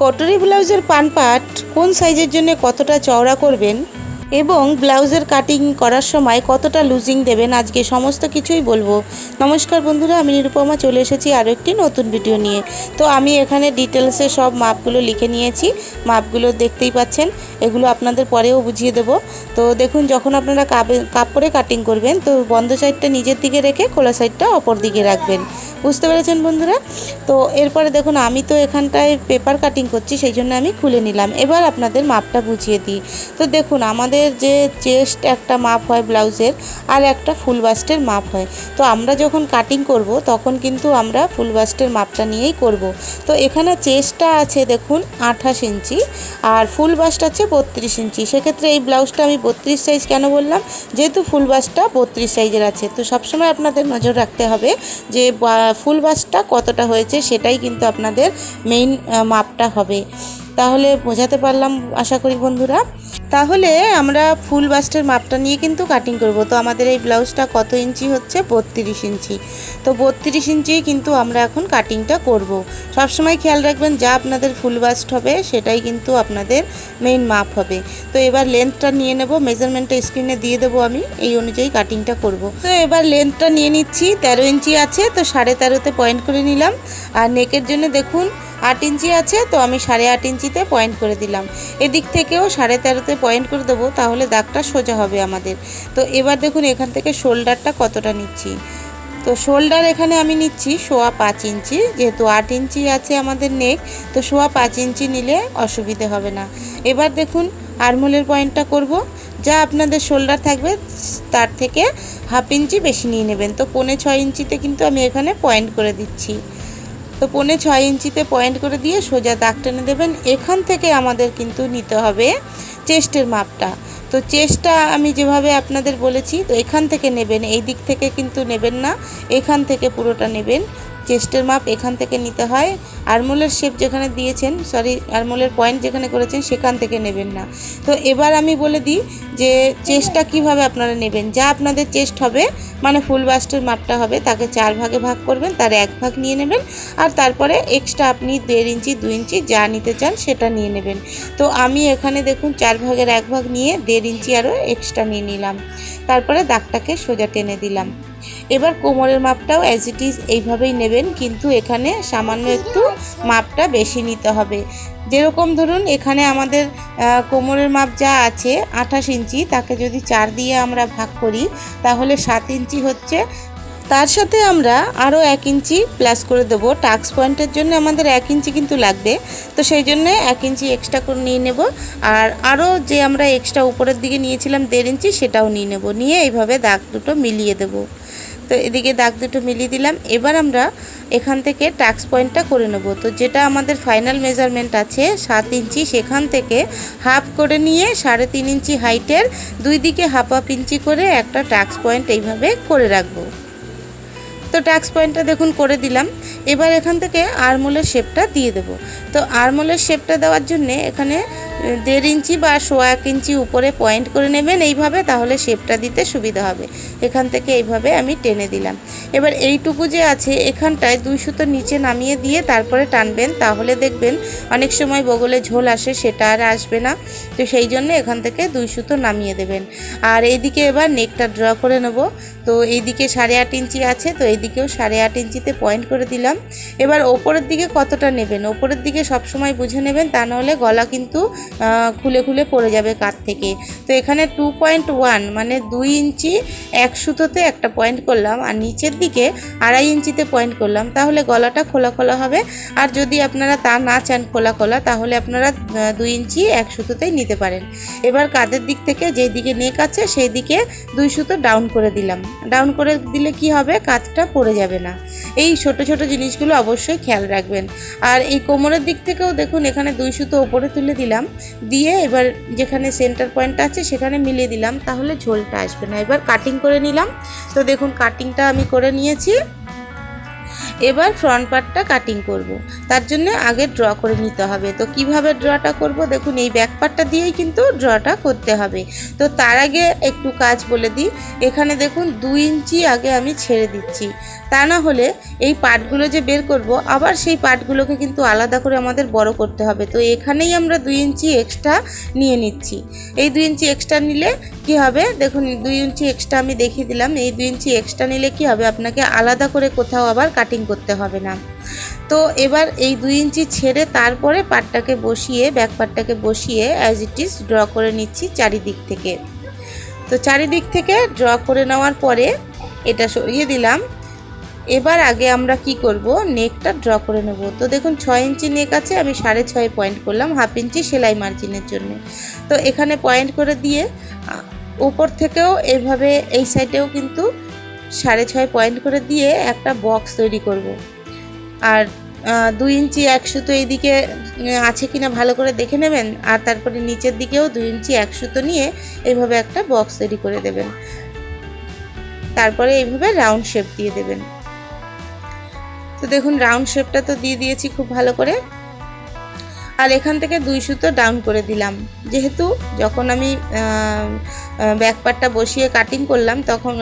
কটরি ব্লাউজের পান পাট কোন সাইজের জন্য কতটা চওড়া করবেন এবং ব্লাউজের কাটিং করার সময় কতটা লুজিং দেবেন আজকে সমস্ত কিছুই বলবো। নমস্কার বন্ধুরা, আমি নিরুপমা চলে এসেছি আরও একটি নতুন ভিডিও নিয়ে। তো আমি এখানে ডিটেলসে সব মাপগুলো লিখে নিয়েছি, মাপগুলো দেখতেই পাচ্ছেন। এগুলো আপনাদের পরেও বুঝিয়ে দেব। তো দেখুন, যখন আপনারা কাপড়ে কাটিং করবেন তো বন্ধ সাইডটা নিজের দিকে রেখে খোলা সাইডটা অপর দিকে রাখবেন। বুঝতে পেরেছেন বন্ধুরা? তো এরপরে দেখুন, আমি তো এখানটায় পেপার কাটিং করছি, সেই জন্য আমি খুলে নিলাম। এবার আপনাদের মাপটা বুঝিয়ে দিই। তো দেখুন, আমাদের যে চেস্ট একটা মাপ হয় ব্লাউজের, আর একটা ফুল বাস্টের মাপ হয়। তো আমরা যখন কাটিং করব তখন কিন্তু আমরা ফুল বাস্টের মাপটা নিয়েই করব। তো এখানে চেস্টটা আছে দেখুন 28 ইঞ্চি আর ফুল বাস্ট আছে 32 ইঞ্চি। সেক্ষেত্রে এই ব্লাউজটা আমি 32 সাইজ কেন বললাম, যেহেতু ফুল বাস্টটা 32 সাইজের আছে। তো সবসময় আপনাদের নজর রাখতে হবে যে ফুল বাস্টটা কতটা হয়েছে, সেটাই কিন্তু আপনাদের মেইন মাপটা হবে। তাহলে বোঝাতে পারলাম আশা করি বন্ধুরা। তাহলে আমরা ফুল বাস্টের মাপটা নিয়ে কিন্তু কাটিং করব। তো আমাদের এই ব্লাউজটা কত ইঞ্চি হচ্ছে? 32 ইঞ্চি। তো 32 ইঞ্চি কিন্তু আমরা এখন কাটিংটা করব। সবসময় খেয়াল রাখবেন, যা আপনাদের ফুল বাস্ট হবে সেটাই কিন্তু আপনাদের মেইন মাপ হবে। তো এবার লেন্থটা নিয়ে নেব, মেজারমেন্টটা স্ক্রিনে দিয়ে দেবো, আমি এই অনুযায়ী কাটিংটা করব। তো এবার লেন্থটা নিয়ে নিচ্ছি, 13 ইঞ্চি আছে, তো 13.5-তে পয়েন্ট করে নিলাম। আর নেকের জন্য দেখুন 8 ইঞ্চি আছে, তো আমি 8.5 ইঞ্চিতে পয়েন্ট করে দিলাম। এদিক থেকেও 13.5-তে পয়েন্ট করে দেবো, তাহলে দাগটা সোজা হবে আমাদের। তো এবার দেখুন, এখান থেকে শোল্ডারটা কতটা নিচ্ছি। তো শোল্ডার এখানে আমি নিচ্ছি 5.25 ইঞ্চি, যেহেতু 8 ইঞ্চি আছে আমাদের নেক, তো 5.25 ইঞ্চি নিলে অসুবিধে হবে না। এবার দেখুন, আর্মহোলের পয়েন্টটা করব। যা আপনাদের শোল্ডার থাকবে তার থেকে 1/2 ইঞ্চি বেশি নিয়ে নেবেন। তো 5.25 ইঞ্চিতে কিন্তু আমি এখানে পয়েন্ট করে দিচ্ছি। তো 5.25 ইঞ্চিতে পয়েন্ট করে দিয়ে সোজা দাগ টেনে দেবেন। এখান থেকে আমাদের কিন্তু নিতে হবে চেস্টের মাপটা। তো চেস্টটা আমি যেভাবে আপনাদের বলেছি, তো এখান থেকে নেবেন, এই দিক থেকে কিন্তু নেবেন না, এখান থেকে পুরোটা নেবেন। চেস্টের মাপ এখান থেকে নিতে হয়। আর্মহোলের শেপ যেখানে দিয়েছেন, আর্মহোলের পয়েন্ট যেখানে করেছেন সেখান থেকে নেবেন না। তো এবার আমি বলে দিই যে চেস্টটা কিভাবে আপনারা নেবেন। যা আপনাদের চেস্ট হবে, মানে ফুল বাস্টের মাপটা হবে, তাকে 4 ভাগে ভাগ করবেন, তার 1 ভাগ নিয়ে নেবেন। আর তারপরে এক্সট্রা আপনি 1.5 ইঞ্চি 2 ইঞ্চি যা নিতে চান সেটা নিয়ে নেবেন। তো আমি এখানে দেখুন 4 ভাগের 1 ভাগ নিয়ে 1.5 ইঞ্চি আরও এক্সট্রা নিয়ে নিলাম। তারপরে দাগটাকে সোজা টেনে দিলাম। এবার কোমরের মাপটাও অ্যাজ ইট ইজ এইভাবেই নেবেন, কিন্তু এখানে সামান্য একটু মাপটা বেশি নিতে হবে। যেরকম ধরুন, এখানে আমাদের কোমরের মাপ যা আছে 28 ইঞ্চি, তাকে যদি 4 দিয়ে আমরা ভাগ করি তাহলে 7 ইঞ্চি হচ্ছে। তার সাথে আমরা আরও 1 ইঞ্চি প্লাস করে দেবো। টাক্স পয়েন্টের জন্য আমাদের 1 ইঞ্চি কিন্তু লাগবে, তো সেই জন্য 1 ইঞ্চি এক্সট্রা করে নিয়ে নেব। আর আরও যে আমরা এক্সট্রা উপরের দিকে নিয়েছিলাম 1.5 ইঞ্চি, সেটাও নিয়ে নেব। নিয়ে এইভাবে দাগ দুটো মিলিয়ে দেব। তো এদিকে দাগ দুটো মিলিয়ে দিলাম। এবার আমরা এখান থেকে টাক্স পয়েন্টটা করে নেব। তো যেটা আমাদের ফাইনাল মেজারমেন্ট আছে 7 ইঞ্চি, সেখান থেকে হাফ করে নিয়ে 3.5 ইঞ্চি হাইটের দুই দিকে হাফ ইঞ্চি করে একটা টাক্স পয়েন্ট এইভাবে করে রাখবো। তো টাক্স পয়েন্টটা দেখুন করে দিলাম। এবার এখান থেকে আর্মহোলের শেপটা দিয়ে দেব। তো আর্মহোলের শেপটা দেওয়ার জন্য এখানে 1.5 ইঞ্চি বা 1 ইঞ্চি উপরে পয়েন্ট করে নেবেন এইভাবে, তাহলে শেপটা দিতে সুবিধা হবে। এখান থেকে এইভাবে আমি টেনে দিলাম। এবার এইটুকু যে আছে এখানটায় 2 সুতো নিচে নামিয়ে দিয়ে তারপরে টানবেন, তাহলে দেখবেন অনেক সময় বগলে ঝোল আসে, সেটা আর আসবে না। তো সেই জন্য এখান থেকে 2 সুতো নামিয়ে দেবেন। আর এইদিকে এবার নেকটা ড্র করে নেব। তো এইদিকে 8.5 ইঞ্চি আছে, তো এইদিকেও 8.5 ইঞ্চিতে পয়েন্ট করে দিলাম। এবার ওপরের দিকে কতটা নেবেন, ওপরের দিকে সবসময় বুঝে নেবেন, তা নাহলে গলা কিন্তু খুলে খুলে পড়ে যাবে কাঁধ থেকে। তো এখানে 2.1 মানে 2 ইঞ্চি 1 সুতোতে একটা পয়েন্ট করলাম, আর নিচের দিকে 2.5 ইঞ্চিতে পয়েন্ট করলাম, তাহলে গলাটা খোলা খোলা হবে। আর যদি আপনারা তা না চান খোলা খোলা, তাহলে আপনারা 2 ইঞ্চি 1 সুতোতেই নিতে পারেন। এবার কাঁধের দিক থেকে যেই দিকে নেক আছে সেই দিকে 2 সুতো ডাউন করে দিলাম। ডাউন করে দিলে কি হবে, কাঁধটা পড়ে যাবে না। এই ছোট ছোট জিনিসগুলো অবশ্যই খেয়াল রাখবেন। আর এই কোমরের দিক থেকেও দেখুন, এখানে 2 সুতো উপরে তুলে দিলাম, দিয়ে এবার যেখানে সেন্টার পয়েন্ট আছে সেখানে মিলিয়ে দিলাম, তাহলে ঝোলটা আসবে না। এবার কাটিং করে নিলাম। তো দেখুন, কাটিংটা আমি করে নিয়েছি। এবার ফ্রন্ট পার্টটা কাটিং করব। তার জন্য আগে ড্র করে নিতে হবে। তো কিভাবে ড্রটা করব দেখুন, এই ব্যাক পার্টটা দিয়েই কিন্তু ড্রটা করতে হবে। তো তার আগে একটু কাজ বলে দিই, এখানে দেখুন 2 ইঞ্চি আগে আমি ছেড়ে দিচ্ছি, তা না হলে এই পার্টগুলো যে বের করব আবার সেই পার্টগুলোকে কিন্তু আলাদা করে আমাদের বড় করতে হবে। তো এখানেই আমরা 2 ইঞ্চি এক্সট্রা নিয়ে নিচ্ছি। এই 2 ইঞ্চি এক্সট্রা নিলে কি হবে দেখুন, 2 ইঞ্চি এক্সট্রা আমি দেখিয়ে দিলাম। এই 2 ইঞ্চি এক্সট্রা নিলে কি হবে, আপনাকে আলাদা করে কোথাও আবার কাটিং করতে হবে না। তো এবার এই 2 ইঞ্চি ছেড়ে তারপরে পার্টটাকে বসিয়ে, ব্যাক পার্টটাকে বসিয়ে অ্যাজ ইট ইজ ড্র করে নিচ্ছি চারিদিক থেকে। তো চারিদিক থেকে ড্র করে নেওয়ার পরে এটা সরিয়ে দিলাম। এবার আগে আমরা কি করব, নেকটা ড্র করে নেব। তো দেখুন 6 ইঞ্চি নেক আছে, আমি 6.5 পয়েন্ট করলাম, হাফ ইঞ্চি সেলাই মার্জিনের জন্য। তো এখানে পয়েন্ট করে দিয়ে উপর থেকেও এইভাবে এই সাইডেও কিন্তু 6.5 পয়েন্ট করে দিয়ে একটা বক্স তৈরি করব। আর 2 ইঞ্চি 1 সুতো এইদিকে আছে কিনা ভালো করে দেখে নেবেন। আর তারপরে নিচের দিকেও 2 ইঞ্চি 1 সুতো নিয়ে এইভাবে একটা বক্স তৈরি করে দেবেন। তারপরে এইভাবে রাউন্ড শেপ দিয়ে দেবেন। তো দেখুন রাউন্ড শেপটা তো দিয়ে দিয়েছি খুব ভালো করে। আর এখান থেকে 2 সুতো ডাউন করে দিলাম, যেহেতু যখন আমি ব্যাক পার্টটা বসিয়ে কাটিং করলাম তখন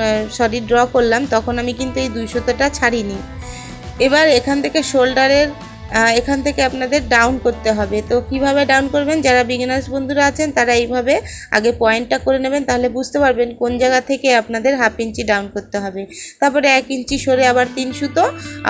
ড্র করলাম, তখন আমি কিন্তু এই 2 সুতোটা ছাড়িনি। এবার এখান থেকে শোল্ডারের এখান থেকে আপনাদের ডাউন করতে হবে। তো কিভাবে ডাউন করবেন, যারা বিগিনার্স বন্ধুরা আছেন তারা এইভাবে আগে পয়েন্টটা করে নেবেন, তাহলে বুঝতে পারবেন কোন জায়গা থেকে আপনাদের হাফ ইঞ্চি ডাউন করতে হবে। তারপরে 1 ইঞ্চি সরে আবার 3 সুতো,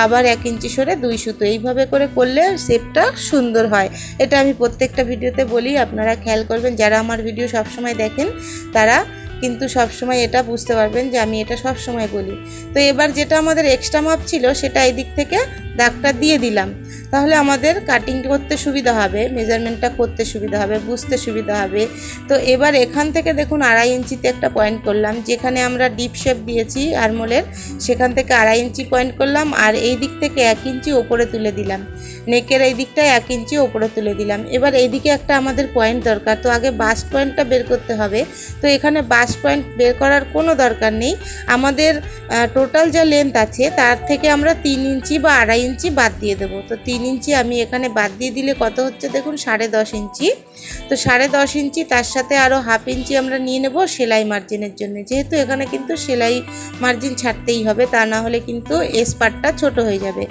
আবার 1 ইঞ্চি সরে 2 সুতো, এইভাবে করে করলে শেপটা সুন্দর হয়। এটা আমি প্রত্যেকটা ভিডিওতে বলি, আপনারা খেয়াল করবেন। যারা আমার ভিডিও সবসময় দেখেন তারা কিন্তু সবসময় এটা বুঝতে পারবেন যে আমি এটা সব সময় বলি। তো এবার যেটা আমাদের এক্সট্রা মাপ ছিল সেটা এই দিক থেকে দাগটা দিয়ে দিলাম, তাহলে আমাদের কাটিং করতে সুবিধা হবে, মেজারমেন্টটা করতে সুবিধা হবে, বুঝতে সুবিধা হবে। তো এবার এখান থেকে দেখুন 2.5 ইঞ্চিতে একটা পয়েন্ট করলাম, যেখানে আমরা ডিপ শেপ দিয়েছি আরমোলের সেখান থেকে 2.5 ইঞ্চি পয়েন্ট করলাম। আর এই দিক থেকে 1 ইঞ্চি ওপরে তুলে দিলাম, নেকের এই দিকটায় 1 ইঞ্চি ওপরে তুলে দিলাম। এবার এইদিকে একটা আমাদের পয়েন্ট দরকার, তো আগে বাস্ট পয়েন্টটা বের করতে হবে। তো এখানে বাস্ট পয়েন্ট বের করার কোনো দরকার নেই, আমাদের টোটাল যা লেন্থ আছে তার থেকে আমরা 3 ইঞ্চি বা 2.5 ইঞ্চি বাদ দিয়ে দেবো। তো 3 ইঞ্চি আমি এখানে বাদ দিয়ে দিলে কত হচ্ছে দেখুন 10.5 ইঞ্চি। তো 10.5 ইঞ্চি তার সাথে আরও হাফ ইঞ্চি আমরা নিয়ে নেব সেলাই মার্জিনের জন্য, যেহেতু এখানে কিন্তু সেলাই মার্জিন ছাড়তেই হবে, তা না হলে কিন্তু এস পার্টটা ছোট হয়ে যাবে।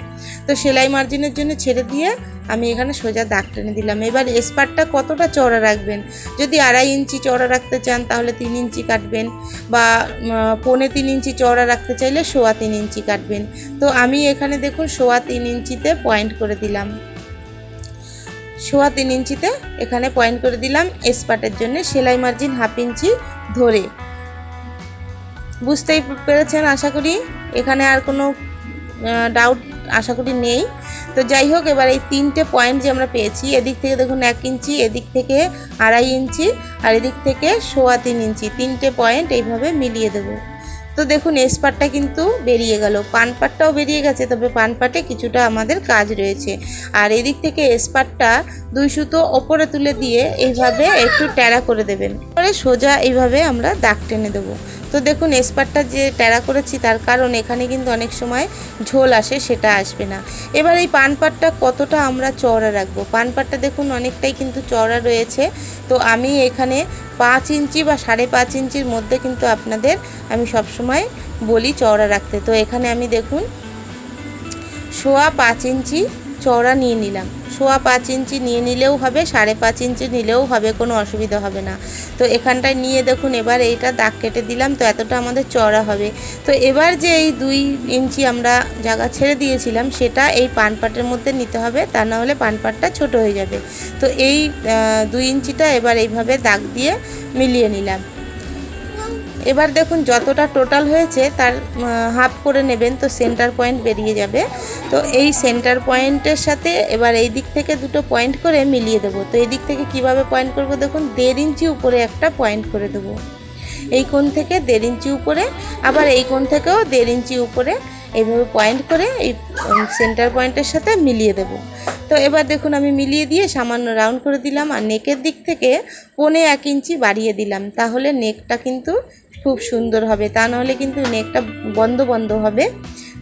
তো সেলাই মার্জিনের জন্য ছেড়ে দিয়ে আমি এখানে সোজা দাগ টেনে দিলাম। এবার এস পার্টটা কতটা চওড়া রাখবেন, যদি 2.5 ইঞ্চি চওড়া রাখতে চান তাহলে 3 ইঞ্চি কাটবেন, বা 3.25 ইঞ্চি চওড়া রাখতে চাইলে 3.25 ইঞ্চি কাটবেন। তো আমি এখানে দেখুন 3.25 ইঞ্চিতে পয়েন্ট করে দিলাম, 3.25 ইঞ্চিতে এখানে পয়েন্ট করে দিলাম এস পার্টের জন্য, সেলাই মার্জিন হাফ ইঞ্চি ধরে। বুঝতেই পেরেছেন আশা করি, এখানে আর কোনো ডাউট আশা করি নেই। তো যাই হোক, এবার এই 3টে পয়েন্ট যে আমরা পেয়েছি, এদিক থেকে দেখুন 1 ইঞ্চি, এদিক থেকে 2.5 ইঞ্চি, আর এদিক থেকে 3.25 ইঞ্চি, 3টে পয়েন্ট এইভাবে মিলিয়ে দেবো। তো দেখুন এস পার্টটা কিন্তু বেরিয়ে গেল, পান পার্টটাও বেরিয়ে গেছে, তবে পান পার্টে কিছুটা আমাদের কাজ রয়েছে। আর এদিক থেকে এস পার্টটা 2 সুতো ওপরে তুলে দিয়ে এইভাবে একটু ট্যাড়া করে দেবেন, পরে সোজা এইভাবে আমরা দাগ টেনে দেবো। তো দেখুন এস পার্টটা যে ট্যাড়া করেছি তার কারণ এখানে কিন্তু অনেক সময় ঝোল আসে, সেটা আসবে না। এবার এই পান পার্টটা কতটা আমরা চওড়া রাখবো, পান পার্টটা দেখুন অনেকটাই কিন্তু চওড়া রয়েছে। তো আমি এখানে 5 ইঞ্চি বা 5.5 ইঞ্চির মধ্যে কিন্তু আপনাদের আমি সবসময় বলি চওড়া রাখতে। তো এখানে আমি দেখুন 5.25 ইঞ্চি চওড়া নিয়ে নিলাম, 5.25 ইঞ্চি নিয়ে নিলেও হবে, 5.5 ইঞ্চি নিলেও হবে, কোনো অসুবিধা হবে না। তো এখানটায় নিয়ে দেখুন এবার এইটা দাগ কেটে দিলাম, তো এতটা আমাদের চওড়া হবে। তো এবার যে এই 2 ইঞ্চি আমরা জায়গা ছেড়ে দিয়েছিলাম সেটা এই পান পাটের মধ্যে নিতে হবে, তা না হলে পান পাটটা ছোটো হয়ে যাবে। তো এই 2 ইঞ্চিটা এবার এইভাবে দাগ দিয়ে মিলিয়ে নিলাম। এবার দেখুন যতটা টোটাল হয়েছে তার হাফ করে নেবেন, তো সেন্টার পয়েন্ট বেরিয়ে যাবে। তো এই সেন্টার পয়েন্টের সাথে এবার এই দিক থেকে 2টো পয়েন্ট করে মিলিয়ে দেবো। তো এই দিক থেকে কিভাবে পয়েন্ট করব দেখুন, 1.5 ইঞ্চি উপরে একটা পয়েন্ট করে দেবো, এই কোণ থেকে 1.5 ইঞ্চি উপরে, আবার এই কোণ থেকেও 1.5 ইঞ্চি উপরে, এইভাবে পয়েন্ট করে এই সেন্টার পয়েন্টের সাথে মিলিয়ে দেব। তো এবার দেখুন আমি মিলিয়ে দিয়ে সামান্য রাউন্ড করে দিলাম, আর নেকের দিক থেকে 1.25 ইঞ্চি বাড়িয়ে দিলাম, তাহলে নেকটা কিন্তু খুব সুন্দর হবে, তা নাহলে কিন্তু নেকটা বন্ধ বন্ধ হবে।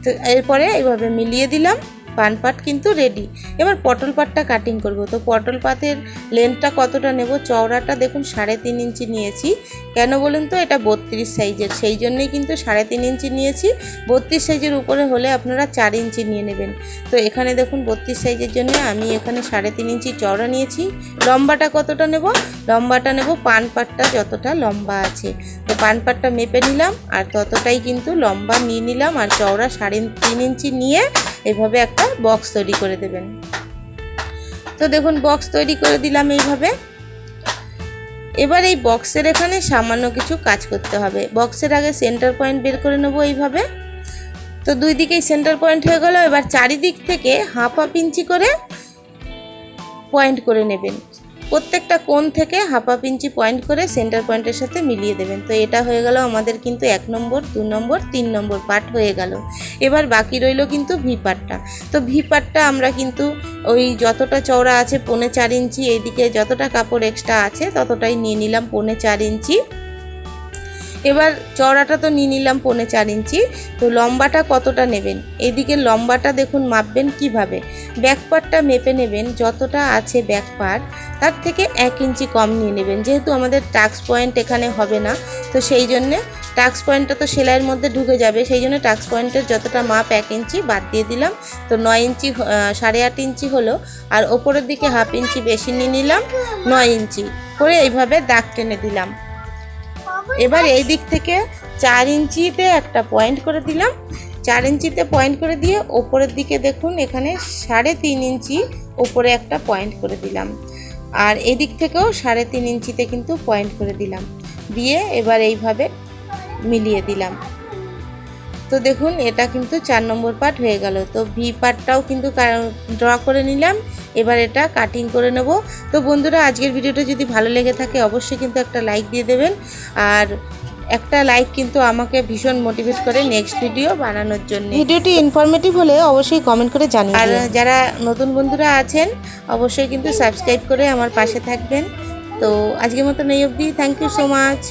তো এরপরে এইভাবে মিলিয়ে দিলাম। পান পাট কিন্তু রেডি। এবার পটল পাটটা কাটিং করব। তো পটল পাতের লেন্থটা কতটা নেব, চওড়াটা দেখুন 3.5 ইঞ্চি নিয়েছি। কেন বলুন তো, এটা 32 সাইজের, সেই জন্যই কিন্তু 3.5 ইঞ্চি নিয়েছি। 32 সাইজের উপরে হলে আপনারা 4 ইঞ্চি নিয়ে নেবেন। তো এখানে দেখুন 32 সাইজের জন্য আমি এখানে 3.5 ইঞ্চি চওড়া নিয়েছি। লম্বাটা কতটা নেব, লম্বাটা নেব পান পাটটা যতটা লম্বা আছে। তো পান পাটটা মেপে নিলাম আর ততটাই কিন্তু লম্বা নিয়ে নিলাম, আর চওড়া 3.5 ইঞ্চি নিয়ে এভাবে একটা বক্স তৈরি করে দেবেন। তো দেখুন বক্স তৈরি করে দিলাম এইভাবে। এবার এই বক্সের এখানে সামান্য কিছু কাজ করতে হবে। বক্সের আগে সেন্টার পয়েন্ট বের করে নেব এইভাবে। তো দুই দিকেই সেন্টার পয়েন্ট হয়ে গেল। এবার চারিদিক থেকে হাফ ইঞ্চি করে পয়েন্ট করে নেবেন। প্রত্যেকটা কোণ থেকে হাফ ইঞ্চি পয়েন্ট করে সেন্টার পয়েন্টের সাথে মিলিয়ে দেবেন। তো এটা হয়ে গেল আমাদের কিন্তু 1 নম্বর, 2 নম্বর, 3 নম্বর পার্ট হয়ে গেল। এবার বাকি রইল কিন্তু ভি পার্টটা। তো ভি পার্টটা আমরা কিন্তু ওই যতটা চওড়া আছে 4.5 ইঞ্চি, এইদিকে যতটা কাপড় এক্সট্রা আছে ততটাই নিয়ে নিলাম 4.5 ইঞ্চি। এবার চওড়াটা তো নিয়ে নিলাম 4.5 ইঞ্চি। তো লম্বাটা কতটা নেবেন, এদিকে লম্বাটা দেখুন মাপবেন কিভাবে। ব্যাক পার্টটা মেপে নেবেন, যতটা আছে ব্যাক পার্ট তার থেকে 1 ইঞ্চি কম নিয়ে নেবেন। যেহেতু আমাদের টাক্স পয়েন্ট এখানে হবে না, তো সেই জন্যে টাক্স পয়েন্টটা তো সেলাইয়ের মধ্যে ঢুকে যাবে, সেই জন্য টাক্স পয়েন্টের যতটা মাপ 1 ইঞ্চি বাদ দিয়ে দিলাম। তো 9 ইঞ্চি 8.5 ইঞ্চি হলো, আর ওপরের দিকে হাফ ইঞ্চি বেশি নিয়ে নিলাম, 9 ইঞ্চি করে এইভাবে দাগ টেনে দিলাম। এবার এই দিক থেকে 4 ইঞ্চিতে একটা পয়েন্ট করে দিলাম। 4 ইঞ্চিতে পয়েন্ট করে দিয়ে ওপরের দিকে দেখুন এখানে 3.5 ইঞ্চি ওপরে একটা পয়েন্ট করে দিলাম, আর এদিক থেকেও 3.5 ইঞ্চিতে কিন্তু পয়েন্ট করে দিলাম। দিয়ে এবার এইভাবে মিলিয়ে দিলাম। তো দেখুন এটা কিন্তু 4 নম্বর পার্ট হয়ে গেল। তো ভি পার্টটাও কিন্তু ড্র করে নিলাম। এবার এটা কাটিং করে নেব। তো বন্ধুরা, আজকের ভিডিওটা যদি ভালো লেগে থাকে অবশ্যই কিন্তু একটা লাইক দিয়ে দেবেন, আর একটা লাইক কিন্তু আমাকে ভীষণ মোটিভেট করে নেক্সট ভিডিও বানানোর জন্য। ভিডিওটি ইনফরমেটিভ হলে অবশ্যই কমেন্ট করে জানিয়ে দিন। আর যারা নতুন বন্ধুরা আছেন অবশ্যই কিন্তু সাবস্ক্রাইব করে আমার পাশে থাকবেন। তো আজকের মতন এই অবধি। Thank you so much.